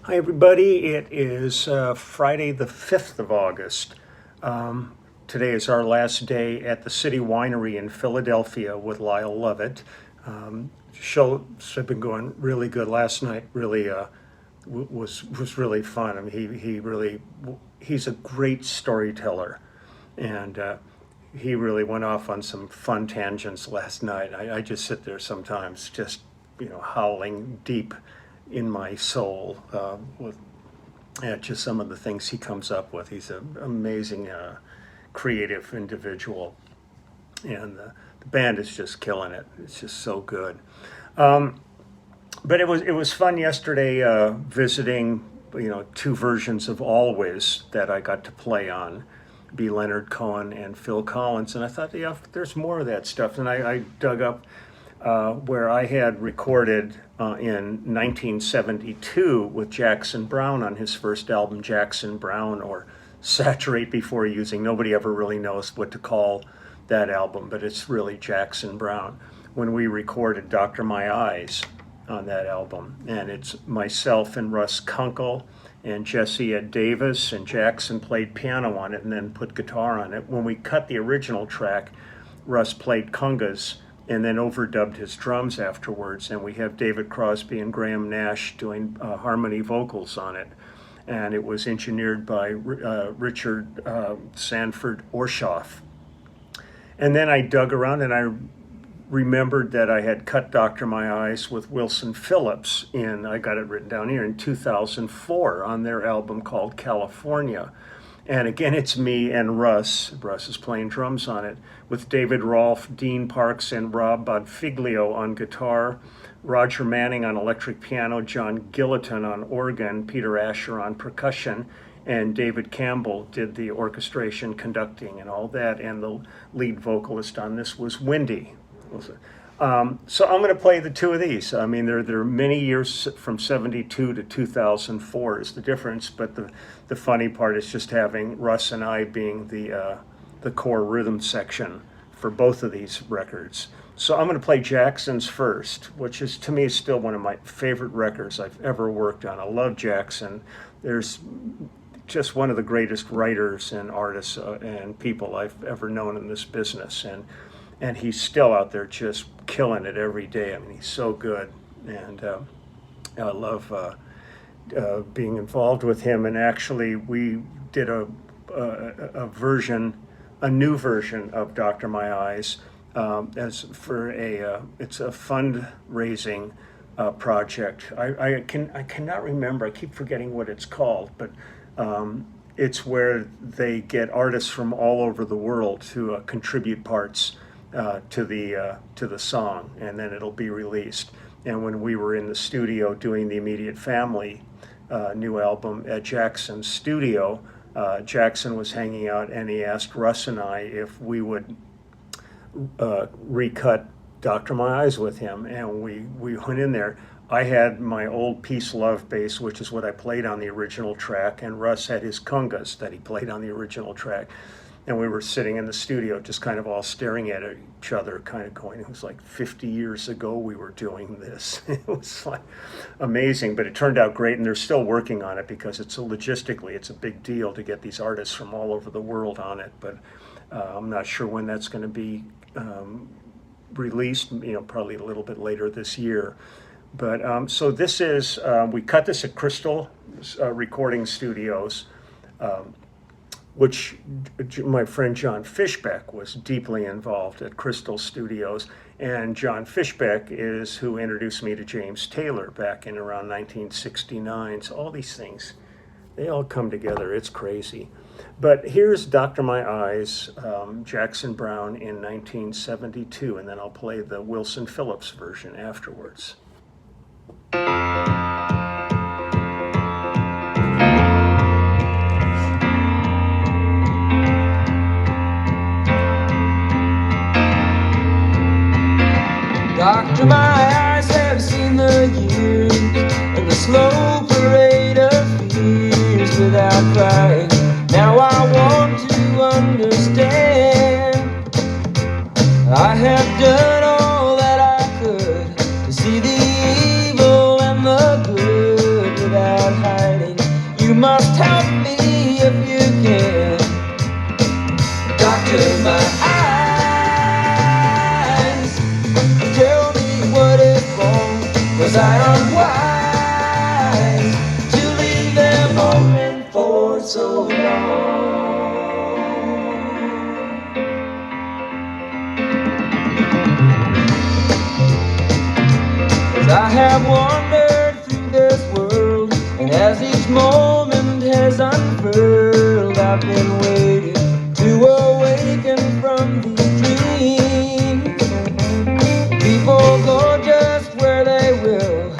Hi, everybody. It is Friday, the 5th of August. Today is our last day at the City Winery in Philadelphia with Lyle Lovett. Shows have been going really good. Last night really was really fun. I mean, he's a great storyteller, and he really went off on some fun tangents last night. I just sit there sometimes, just howling deep in my soul with just some of the things he comes up with. He's an amazing, creative individual, and the band is just killing it. It's just so good. But it was fun yesterday visiting, two versions of Always that I got to play on. B. Leonard Cohen and Phil Collins, and I thought, yeah, there's more of that stuff. And I dug up where I had recorded in 1972 with Jackson Browne on his first album, Jackson Browne, or Saturate Before Using. Nobody ever really knows what to call that album, but it's really Jackson Browne. When we recorded Dr. My Eyes on that album, and it's myself and Russ Kunkel and Jesse Ed Davis, and Jackson played piano on it and then put guitar on it. When we cut the original track, Russ played congas and then overdubbed his drums afterwards, and we have David Crosby and Graham Nash doing harmony vocals on it. And it was engineered by Richard Sanford Orshoff. And then I dug around and I remembered that I had cut Dr. My Eyes with Wilson Phillips I got it written down here, in 2004 on their album called California. And again, it's me and Russ. Russ is playing drums on it, with David Rolfe, Dean Parks, and Rob Bonfiglio on guitar, Roger Manning on electric piano, John Gilliton on organ, Peter Asher on percussion, and David Campbell did the orchestration, conducting, and all that. And the lead vocalist on this was Wendy. So I'm going to play the two of these. I mean, there are many years from 72 to 2004 is the difference, but the funny part is just having Russ and I being the core rhythm section for both of these records. So I'm going to play Jackson's first, which is, to me, still one of my favorite records I've ever worked on. I love Jackson. There's just one of the greatest writers and artists and people I've ever known in this business, and he's still out there just killing it every day. I mean, he's so good, and I love being involved with him. And actually, we did a new version of Dr. My Eyes it's a fundraising project. I cannot remember. I keep forgetting what it's called, but it's where they get artists from all over the world to contribute parts to the song, and then it'll be released. And when we were in the studio doing the Immediate Family new album at Jackson's studio, Jackson was hanging out, and he asked Russ and I if we would recut Dr. My Eyes with him, and we went in there. I had my old Peace Love bass, which is what I played on the original track, and Russ had his congas that he played on the original track. And we were sitting in the studio just kind of all staring at each other, kind of going, it was like 50 years ago we were doing this. It was like amazing, but it turned out great, and they're still working on it because logistically it's a big deal to get these artists from all over the world on it. But I'm not sure when that's going to be released, probably a little bit later this year. But so this is, we cut this at Crystal Recording Studios, which my friend John Fishbeck was deeply involved at Crystal Studios. And John Fishbeck is who introduced me to James Taylor back in around 1969. So all these things, they all come together. It's crazy. But here's Dr. My Eyes, Jackson Browne in 1972, and then I'll play the Wilson Phillips version afterwards. Doctor, my eyes have seen the years and the slow parade of fears without crying. Now I want to understand. I have done all that I could to see the evil and the good without hiding. You must help me if you can. Doctor, my eyes, tell me what is wrong, 'cause I am wise to leave them open for so long. 'Cause I have wandered through this world, and as each moment has unfurled, I've been waiting to awaken from these dreams. People go just where they will.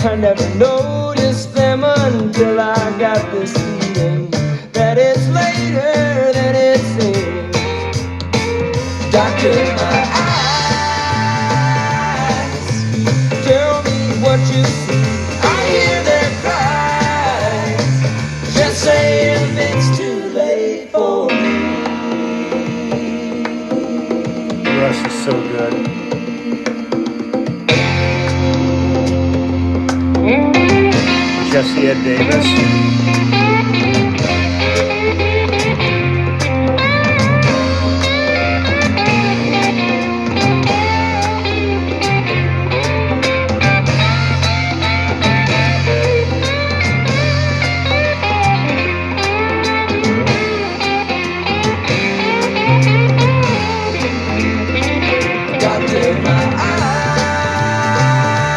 I never noticed them until I got this feeling that it's later than it seems. Doctor, my eyes, tell me what you see. I hear their cries, just say if it's too late for me. Russ is so good. Jesse Ed Davis. Doctor, my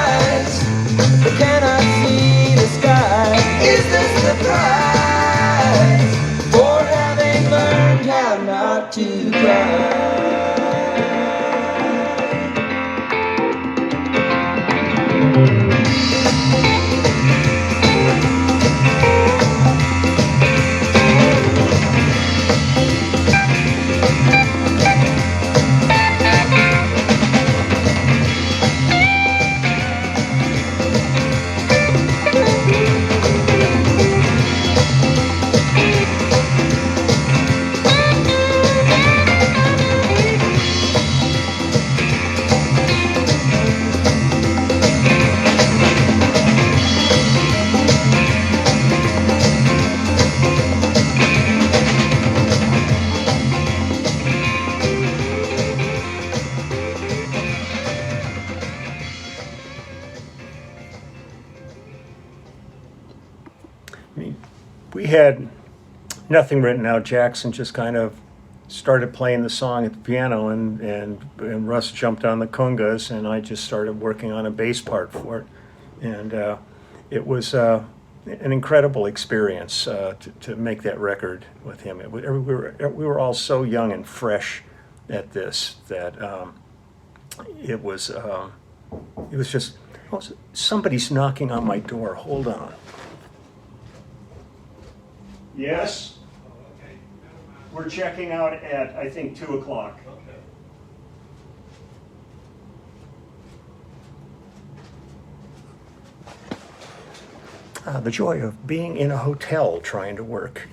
eyes cannot see the sky. Is this the price for having learned how not to cry? We had nothing written out. Jackson just kind of started playing the song at the piano, and Russ jumped on the congas, and I just started working on a bass part for it. And it was an incredible experience to make that record with him. We were all so young and fresh at this that it was just, oh, somebody's knocking on my door. Hold on. Yes? We're checking out at, I think, 2 o'clock. The joy of being in a hotel trying to work.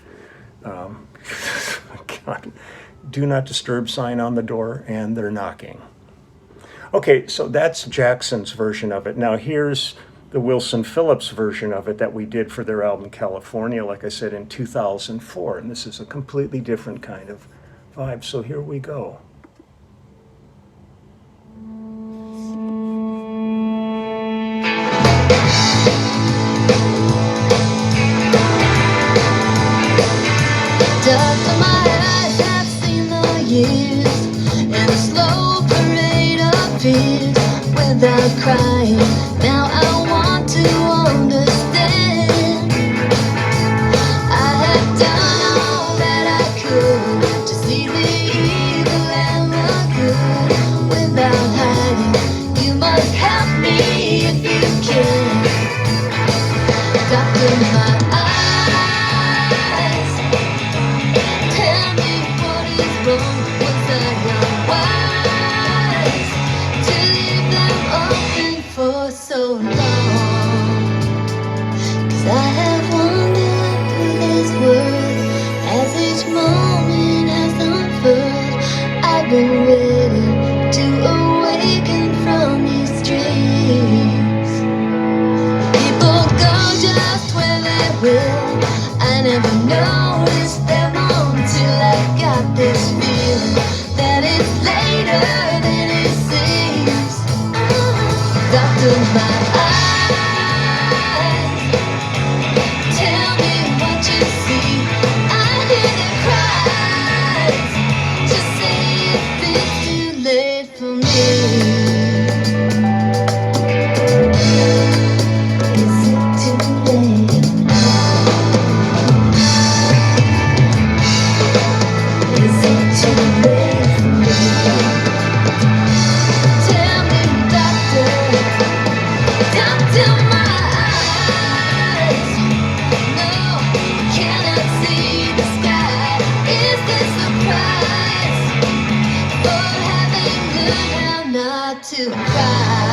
God, do not disturb sign on the door, and they're knocking. Okay, so that's Jackson's version of it. Now here's the Wilson Phillips version of it that we did for their album California, like I said, in 2004. And this is a completely different kind of vibe. So here we go. Doctor, my eyes have seen the years and a slow parade of tears without crying. Now I want to understand. I have done all that I could to see the evil and the good without hiding. You must help me if you can. Doctor, my eyes, tell me what is wrong. Was I unwise to leave them open for will. I never noticed them until I got this feeling that it's later than it seems. Doctor, my eyes, tell me what you see. I hear the cries, just say if it's too late for me. Is it too late? Is it too late for me? Tell me, doctor, doctor, my eyes. No, cannot see the sky. Is this a prize for having learned how not to cry?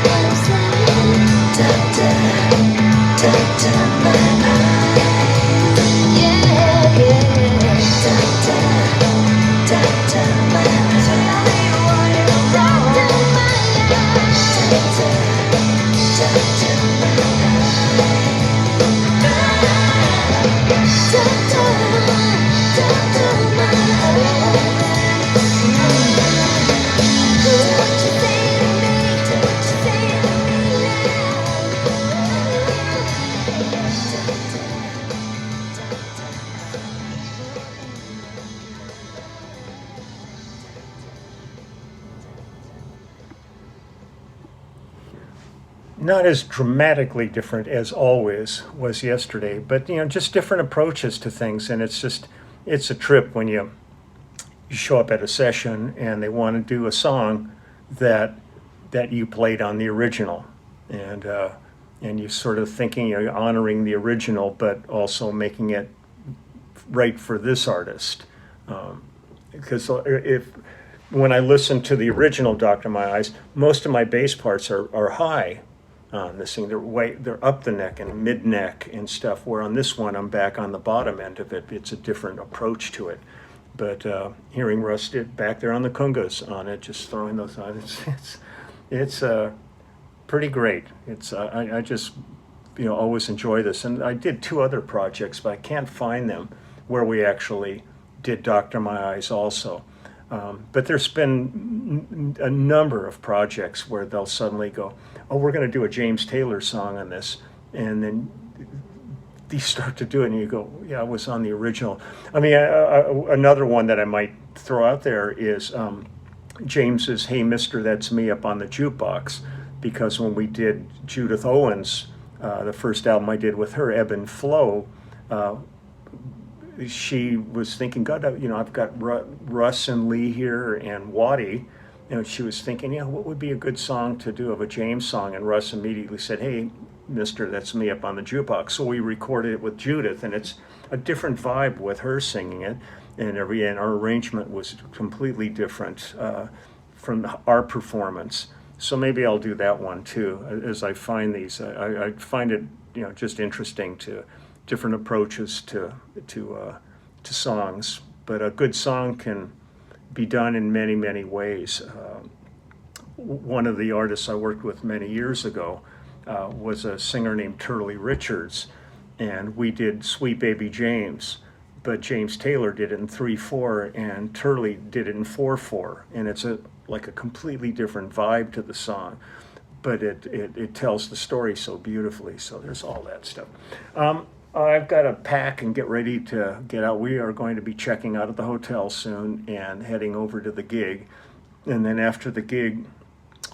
I'm saying, doctor, doctor, my eyes. Yeah, yeah. Doctor, doctor, my eyes. Doctor, my eyes. Doctor, doctor, my eyes. Doctor, doctor, my eyes. What you say to me? What you say to Not as dramatically different as always was yesterday, but just different approaches to things, and it's a trip when you show up at a session and they want to do a song that you played on the original, and you're sort of thinking you're honoring the original, but also making it right for this artist. Because when I listen to the original Dr. My Eyes, most of my bass parts are high on this thing. They're up the neck and mid neck and stuff. Where on this one, I'm back on the bottom end of it. It's a different approach to it. But hearing Russ back there on the congas on it, just throwing those on, it's pretty great. I just always enjoy this. And I did 2 other projects, but I can't find them where we actually did Dr. My Eyes also. But there's been a number of projects where they'll suddenly go, oh, we're going to do a James Taylor song on this. And then you start to do it and you go, yeah, I was on the original. I mean, another one that I might throw out there is James's Hey Mister, That's Me up on the jukebox. Because when we did Judith Owens, the first album I did with her, Ebb and Flow, she was thinking, God, I've got Russ and Lee here and Waddy. She was thinking, what would be a good song to do of a James song? And Russ immediately said, hey, Mister, That's Me up on the jukebox. So we recorded it with Judith, and it's a different vibe with her singing it. And our arrangement was completely different from our performance. So maybe I'll do that one too. As I find these, I find it just interesting to different approaches to songs. But a good song can be done in many, many ways. One of the artists I worked with many years ago was a singer named Turley Richards, and we did Sweet Baby James, but James Taylor did it in 3/4 and Turley did it in 4/4, and it's like a completely different vibe to the song, but it tells the story so beautifully. So there's all that stuff. I've got to pack and get ready to get out. We are going to be checking out of the hotel soon and heading over to the gig. And then after the gig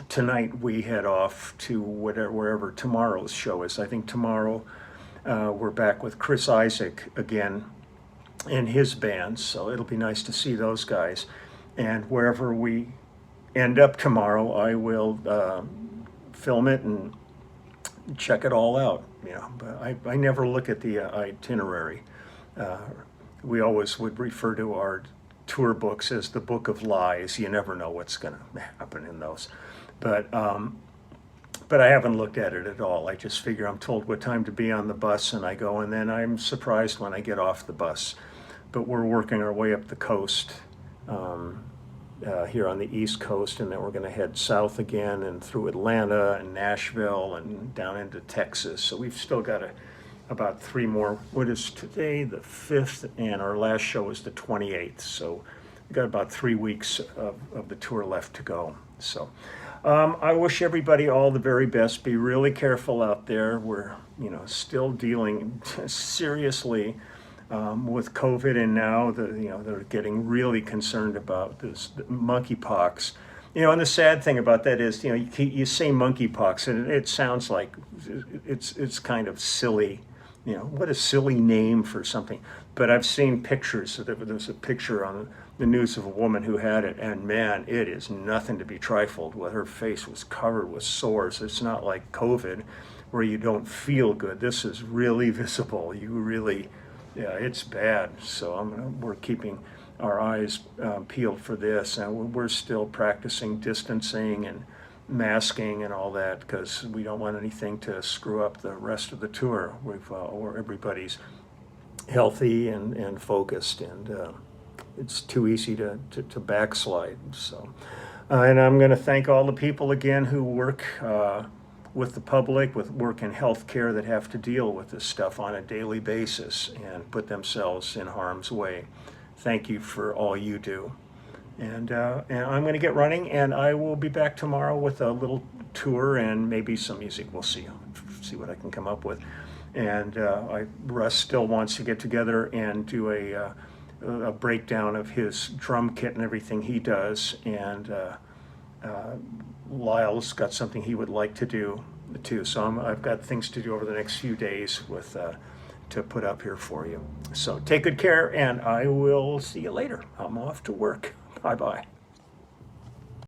tonight, we head off to wherever tomorrow's show is. I think tomorrow we're back with Chris Isaac again and his band. So it'll be nice to see those guys. And wherever we end up tomorrow, I will film it and check it all out. But I never look at the itinerary. We always would refer to our tour books as the Book of Lies. You never know what's going to happen in those. But I haven't looked at it at all. I just figure I'm told what time to be on the bus, and I go, and then I'm surprised when I get off the bus. But we're working our way up the coast. here on the East Coast, and then we're going to head south again and through Atlanta and Nashville and down into Texas. So we've still got about 3 more. What is today? The 5th, and our last show is the 28th. So we've got about 3 weeks of the tour left to go. So I wish everybody all the very best. Be really careful out there. We're still dealing seriously with COVID, and now they're getting really concerned about this monkeypox. And the sad thing about that is, you say monkeypox, and it sounds like it's kind of silly. What a silly name for something. But I've seen pictures. There's a picture on the news of a woman who had it, and man, it is nothing to be trifled with. Her face was covered with sores. It's not like COVID, where you don't feel good. This is really visible. Yeah, it's bad. So we're keeping our eyes peeled for this, and we're still practicing distancing and masking and all that, because we don't want anything to screw up the rest of the tour. Or everybody's healthy and focused, and it's too easy to backslide. So, and I'm going to thank all the people again who work with the public, work in healthcare, that have to deal with this stuff on a daily basis and put themselves in harm's way. Thank you for all you do. And I'm going to get running, and I will be back tomorrow with a little tour and maybe some music. We'll see what I can come up with. And Russ still wants to get together and do a breakdown of his drum kit and everything he does. And Lyle's got something he would like to do too. So I've got things to do over the next few days to put up here for you. So take good care, and I will see you later. I'm off to work. Bye-bye.